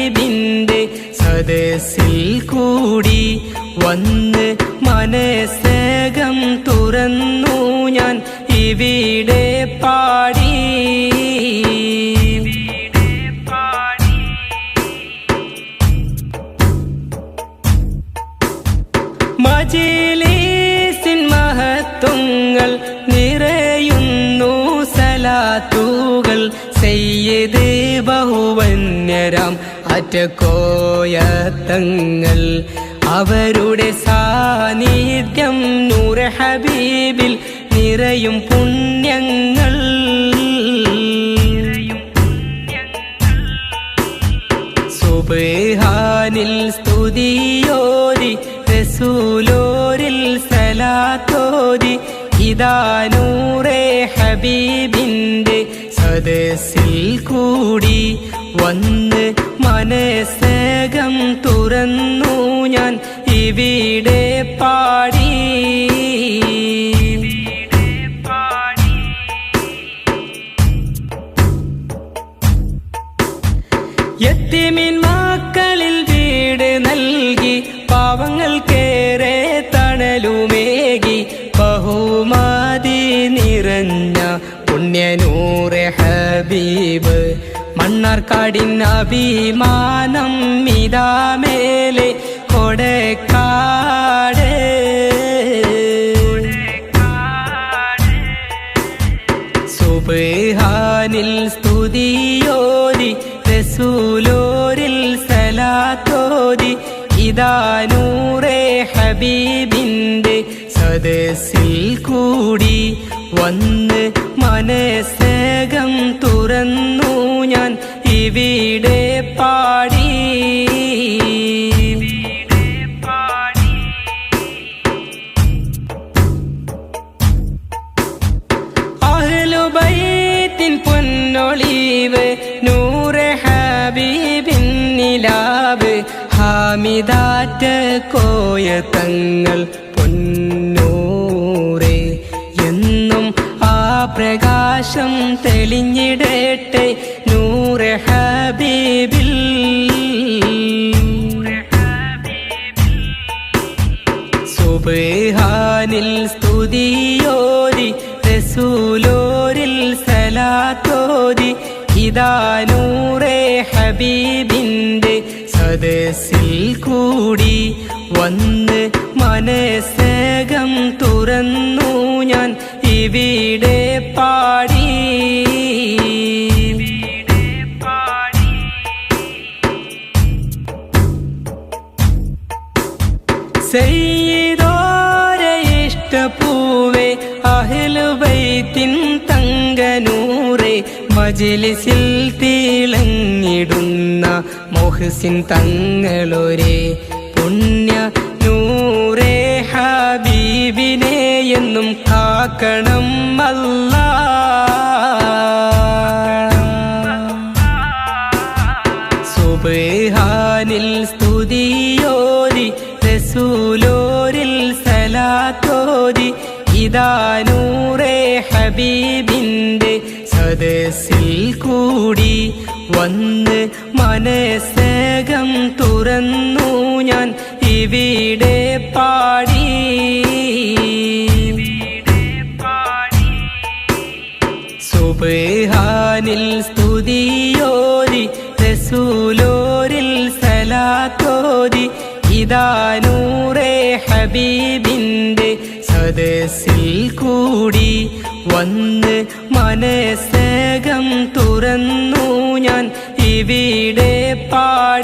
ഹബീബിൻ്റെ സദസ്സിൽ കൂടി വന്ന് മനസ്സകം തുറന്നു ഞാൻ ഇവിടെ പാടി. മജ്‌ലിസിൻ മഹത്വങ്ങൾ നിറയുന്നു സലാത്തുകൾ സയ്യിദ് ബഹുവന്യരാം അറ്റക്കോയ തങ്ങൾ. അവരുടെ സാന്നിധ്യം നൂറെ ഹബീബിൽ നിറയും പുണ്യങ്ങൾ. സുബ്ഹാനിൽ സ്തുതിയോരി റസൂലോരിൽ സലാത്തോരി ഇതാ നൂറെ ഹബീബിൻ്റെ സദസ്സിൽ കൂടി വന്ന് മനസ്സകം തുറന്നു ഞാൻ ഇവിടെ പാടി. യത്തീമിൻ മക്കളിൽ വീട് നൽകി പാവങ്ങൾക്കേറെ തണലുമേകി ബഹുമതി നിറഞ്ഞ പുണ്യനൂറെ ഹബീബ്. മണ്ണാർക്കാടിൻ അഭിമാനം ഇതാ മേലെ കൊടക്കാട്. സുബ്ഹാനിൽ സ്തുതിയോരി റസൂലോരിൽ സലാത്തോരി ഇതാ നൂറെ ഹബീബിൻ്റെ സദസ്സിൽ കൂടി വന്ന് മനസ്സകം തുറന്നു ഞാൻ ഇവിടെ പാടി. അഹ്ലുബൈത്തിൻ പൊന്നൊളിവ് നൂറെ ഹബീബിൻ നിലാവ് ഹാമിദാറ്റ കോയ തങ്ങൾ പൊന്നൂറെ എന്നും ആ പ്രകാശം തെളിഞ്ഞിടട്ടെ നൂറെ ഹബീബിൽ. സുബ്ഹാനിൽ സ്തുതിയോരി റസൂലോരിൽ സലാത്തോരി ഇതാ നൂറെ ഹബീബിൻ്റെ സദസ്സിൽ കൂടി വന്ന് മനസ്സകം തുറന്നു ഞാൻ ഇവിടെ പാടി. സയ്യിദോരെ ഇഷ്ടപ്പൂവേ അഹ്ലുബൈത്തിൻ തങ്കനൂറെ മജ്‌ലിസിൽ തിളങ്ങിടുന്ന മുഹ്സിൻ തങ്ങളൊരേ പുണ്യ നൂറെ ഹബീബിനെ എന്നും കാക്കണം അല്ലാഹ്. സുബ്ഹാനിൽ സ്തുതിയോരി റസൂലോരിൽ സലാത്തോരി ഇതാ നൂറെ ഹബീബിൻ്റെ സദസ്സിൽ കൂടി വന്ന് മനസ്സകം തുറന്നു ഞാൻ ഇവിടെ പാടി. സുബ്ഹാനിൽ സ്തുതിയോരി റസൂലോരിൽ സലാത്തോരി ഇതാ നൂറെ ഹബീബിൻ്റെ സദസ്സിൽ കൂടി വന്ന് മനസ്സകം തുറന്നു ഞാൻ ഇവിടെ പാടി.